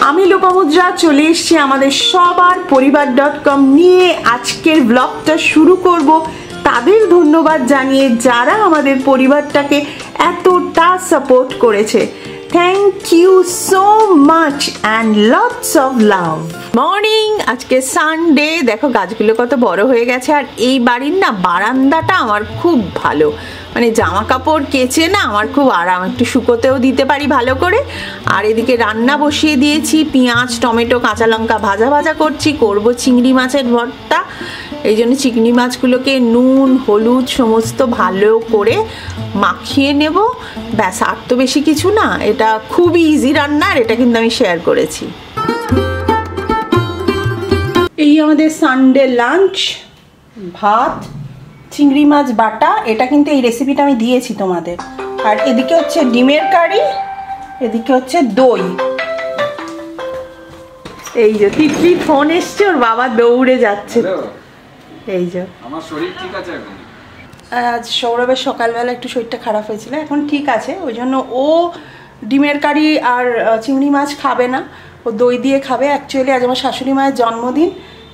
আমি লোপামুদ্রা চলে এসেছি আমাদের সবার পরিবার.com নিয়ে আজকের ব্লগটা শুরু করব তাদের ধন্যবাদ জানিয়ে যারা আমাদের পরিবারটাকে এতটা সাপোর্ট করেছে। Thank you so much and lots of love. Morning, আজকে সানডে। দেখো গাছগুলো কত বড় হয়ে গেছে। আর এই বাড়ির না বারান্দাটা আমার খুব ভালো, মানে জামা কাপড় কেচে না আমার খুব আরাম, একটু শুকোতেও দিতে পারি ভালো করে। আর এদিকে রান্না বসিয়ে দিয়েছি, পেঁয়াজ টমেটো কাঁচা লঙ্কা ভাজা ভাজা করব চিংড়ি মাছের ভর্তা। এই জন্য চিংড়ি মাছগুলোকে নুন হলুদ সমস্ত ভালো করে মাখিয়ে নেব, ব্যাস। আর তো বেশি কিছু না, এটা খুবই ইজি রান্না, আর এটা কিন্তু আমি শেয়ার করেছি। এই আমাদের সানডে লাঞ্চ, ভাত চিংড়ি মাছ বাটা। এটা কিন্তু এই রেসিপিটা আমি দিয়েছি তোমাদের। আর এদিকে হচ্ছে ডিমের কারি, এদিকে হচ্ছে দই। এই যে তিতলি ফোন এসছে, ওর বাবা দৌড়ে যাচ্ছে। এই যে আমার শরীর ঠিক আছে এখন। আজ সৌরভের সকালবেলা একটু শরীরটা খারাপ হয়েছিল, এখন ঠিক আছে। ওই জন্য ও ডিমের কারি আর চিংড়ি মাছ খাবে না, ও দই দিয়ে খাবে। অ্যাকচুয়ালি আজ আমার শাশুড়ি মায়ের জন্মদিন।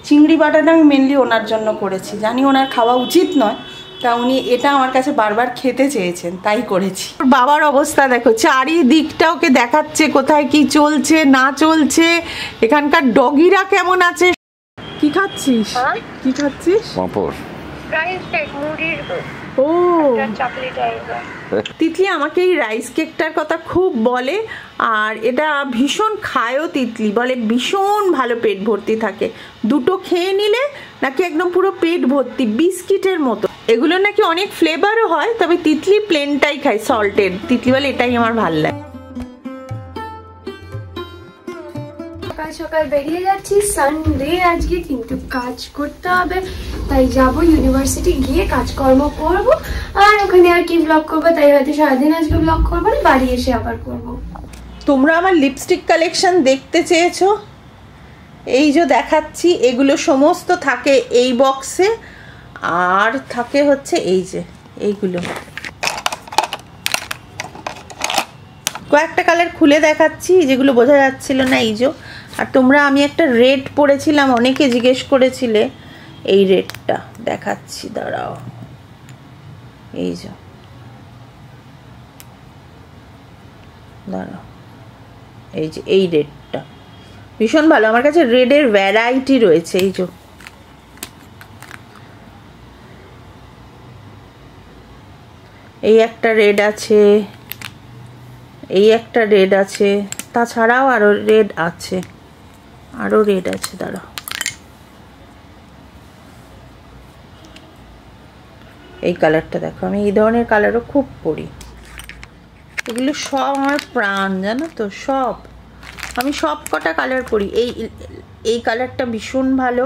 চিংড়ি বাটাটা আমি মেনলি ওনার জন্য করেছি, জানি ওনার খাওয়া উচিত নয়, তা উনি এটা আমার কাছে বারবার খেতে চেয়েছেন, তাই করেছি। বাবার অবস্থা দেখো, চারিদিকটা ওকে দেখাচ্ছে কোথায় কি চলছে না চলছে, এখানকার ডগিরা কেমন আছে। কি খাচ্ছিস? কি খাচ্ছিস? পাঁপড়। ও তিতলি আমাকে এই রাইস কেকটার কথা খুব বলে, আর এটা ভীষণ খায়ও তিতলি, বলে ভীষণ ভালো, পেট ভর্তি থাকে। দুটো খেয়ে নিলে নাকি একদম পুরো পেট ভর্তি, বিস্কিটের মতো। এগুলো নাকি অনেক ফ্লেভারও হয়, তবে তিতলি প্লেনটাই খায়, সল্টেড। তিতলি বলে এটাই আমার ভাল লাগে। সকাল সকাল বেরিয়ে যাচ্ছি, সানডে আজকে, কিন্তু কাজ করতে হবে, তাই যাব ইউনিভার্সিটি, গিয়ে কাজকর্ম করব। আর ওখানে আর কি ব্লগ করবো, তাই হয়তো সারাদিন আজকে ব্লগ করবো না, বাড়ি এসে আবার করব। তোমরা আমার লিপস্টিক কালেকশন দেখতে চেয়েছো, এই যে দেখাচ্ছি। এগুলো সমস্ত থাকে এই বক্সে, আর থাকে হচ্ছে এই যে এইগুলো। কয়েকটা কালার খুলে দেখাচ্ছি, যেগুলো বোঝা যাচ্ছিল না এই যে। আর তোমরা, আমি একটা রেড পরেছিলাম, অনেকে জিজ্ঞেস করেছিলে, এই রেডটা দেখাচ্ছি, দাঁড়াও। এই যে দাঁড়াও, এই যে এই রেডটা ভীষণ ভালো, আমার কাছে রেডের ভ্যারাইটি রয়েছে। এই যে এই একটা রেড আছে, এই একটা রেড আছে, তাছাড়াও আরো রেড আছে, আরো রেড আছে, দাঁড়াও। এই কালারটা দেখো, আমি এই ধরনের কালারও খুব পরি। এগুলো সব আমার প্রাণ, জানো তো, সব আমি সব কটা কালার পরি। এই কালারটা ভীষণ ভালো,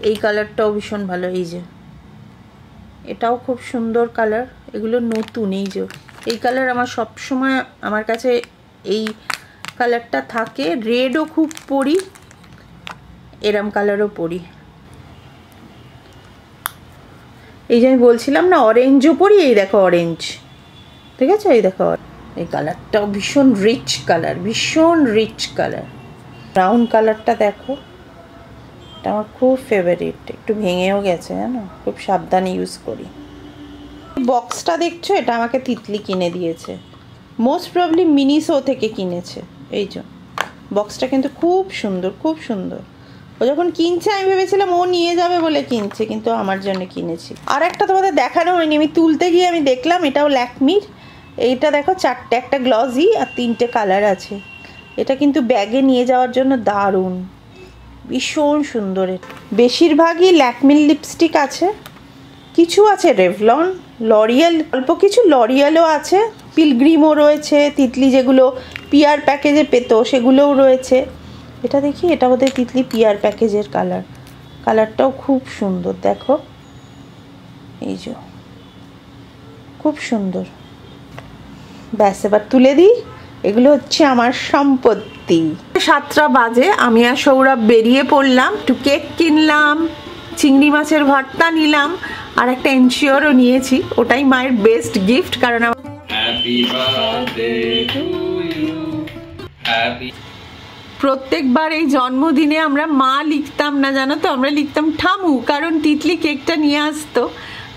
এই কালারটাও ভীষণ ভালো। এই যে এটাও খুব সুন্দর কালার, এগুলো নতুন। এই যে এই কালার আমার সব সময় আমার কাছে এই কালারটা থাকে। রেডও খুব পরি, এরম কালারও পরি। এই যে আমি বলছিলাম না অরেঞ্জও পরি, এই দেখো অরেঞ্জ, ঠিক আছে? এই দেখো এই কালারটাও ভীষণ রিচ কালার, ভীষণ রিচ কালার। ব্রাউন কালারটা দেখো, এটা আমার খুব ফেভারিট, একটু ভেঙেও গেছে জানো, খুব সাবধানে ইউজ করি। বক্সটা দেখছো, এটা আমাকে তিতলি কিনে দিয়েছে, মোস্ট প্রবলি মিনিসো থেকে কিনেছে। এই যে বক্সটা কিন্তু খুব সুন্দর, খুব সুন্দর। ও যখন কিনছে আমি ভেবেছিলাম ও নিয়ে যাবে বলে কিনছে, কিন্তু আমার জন্য কিনেছি। আর একটা তোমাদের দেখানো হয়নি, আমি তুলতে গিয়ে আমি দেখলাম, এটাও ল্যাকমির। এইটা দেখো, চারটে, একটা গ্লসি আর তিনটে কালার আছে। এটা কিন্তু ব্যাগে নিয়ে যাওয়ার জন্য দারুণ, ভীষণ সুন্দর। বেশিরভাগই ল্যাকমির লিপস্টিক আছে, কিছু আছে রেভলন, লরিয়াল, অল্প কিছু লরিয়ালও আছে, পিলগ্রিমও রয়েছে, তিতলি যেগুলো পিয়ার প্যাকেজে পেতো সেগুলোও রয়েছে। এটা দেখি, এটা বোধহয় তিতলি পিয়ার প্যাকেজের কালার, কালারটাও খুব সুন্দর দেখো। এই যে খুব সুন্দর। ব্যাস, এবার তুলে দিই। এগুলো হচ্ছে আমার সম্পত্তি। 7টা বাজে, আমি আর সৌরভ বেরিয়ে পড়লাম, একটু কেক কিনলাম, চিংড়ি মাছের ভর্তা নিলাম, আর একটা এনশিওরও নিয়েছি। ওটাই মায়ের বেস্ট গিফট, কারণ happy birthday to you, happy প্রত্যেকবার এই জন্মদিনে আমরা মা লিখতাম না, জানো তো, আমরা লিখতাম ঠামু, কারণ তিতলি কেকটা নিয়ে আসতো।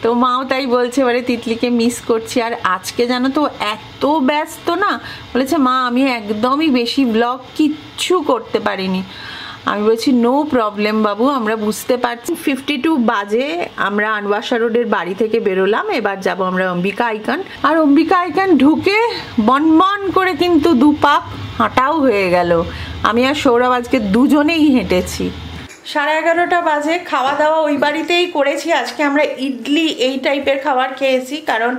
তো মাও তাই বলছে এবারে তিতলিকে মিস করছি। আর আজকে জানো তো এত ব্যস্ত না, বলেছে মা আমি একদমই বেশি ব্লগ কিচ্ছু করতে পারিনি। আমি বলছি নো প্রবলেম বাবু, আমরা বুঝতে পারছি। 52 বাজে আমরা আনবাসা রোডের বাড়ি থেকে বেরোলাম, এবার যাব আমরা অম্বিকা আইকন। আর অম্বিকা আইকন ঢুকে বনবন করে কিন্তু 2 পাক হাঁটাও হয়ে গেল। আমি আর সৌরভ আজকে দুজনেই হেঁটেছি। 11:30 বাজে, খাওয়া দাওয়া ওই বাড়িতেই করেছি। আজকে আমরা ইডলি এই টাইপের খাবার খেয়েছি, কারণ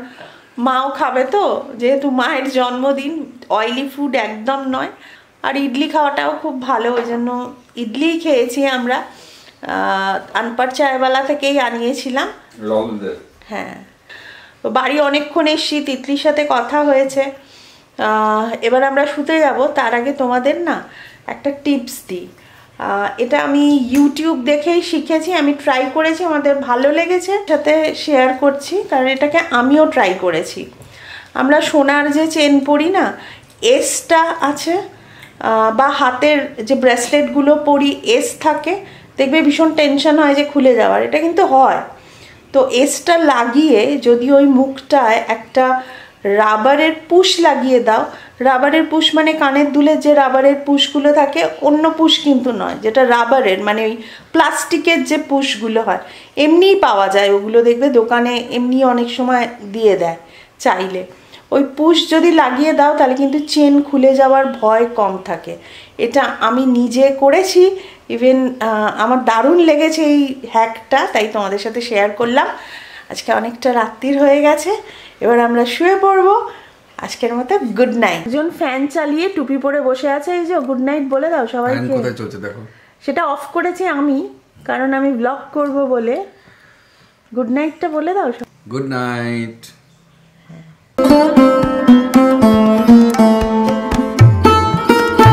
মাও খাবে তো, যেহেতু মায়ের জন্মদিন, অয়েলি ফুড একদম নয়। আর ইডলি খাওয়াটাও খুব ভালো, ওই জন্য ইডলি খেয়েছি আমরা। আনপার চায়ওয়ালা থেকেই আনিয়েছিলাম। হ্যাঁ, বাড়ি অনেকক্ষণ এসছি, তিতলির সাথে কথা হয়েছে। এবার আমরা শুতে যাব। তার আগে তোমাদের না একটা টিপস দিই। এটা আমি ইউটিউব দেখেই শিখেছি, আমি ট্রাই করেছি, আমাদের ভালো লেগেছে, সাথে শেয়ার করছি, কারণ এটাকে আমিও ট্রাই করেছি। আমরা সোনার যে চেন পরি না, এসটা আছে, বা হাতের যে ব্রেসলেটগুলো পরি এস থাকে, দেখবে ভীষণ টেনশন হয় যে খুলে যাওয়ার, এটা কিন্তু হয়। তো এসটা লাগিয়ে যদি ওই মুখটায় একটা রাবারের পুশ লাগিয়ে দাও, রাবারের পুশ মানে কানের দুলের যে রাবারের পুশগুলো থাকে, অন্য পুশ কিন্তু নয়, যেটা রাবারের মানে ওই প্লাস্টিকের যে পুশগুলো হয়, এমনিই পাওয়া যায় ওগুলো, দেখবে দোকানে এমনি অনেক সময় দিয়ে দেয় চাইলে। ওই পুশ যদি লাগিয়ে দাও তাহলে কিন্তু চেন খুলে যাওয়ার ভয় কম থাকে। এটা আমি নিজে করেছি, ইভেন আমার দারুণ লেগেছে এই হ্যাকটা, তাই তোমাদের সাথে শেয়ার করলাম। আজকে অনেকটা রাত্রির হয়ে গেছে, এবার আমরা শুয়ে পড়বো। আজকের মতো গুড নাইট। একজন ফ্যান চালিয়ে টুপি পরে বসে আছে, এই যে গুড নাইট বলে দাও সবাইকে। কোথায় চলছে দেখো। সেটা অফ করেছি আমি, কারণ আমি ব্লগ করব বলে। গুড নাইটটা বলে দাও। Good night.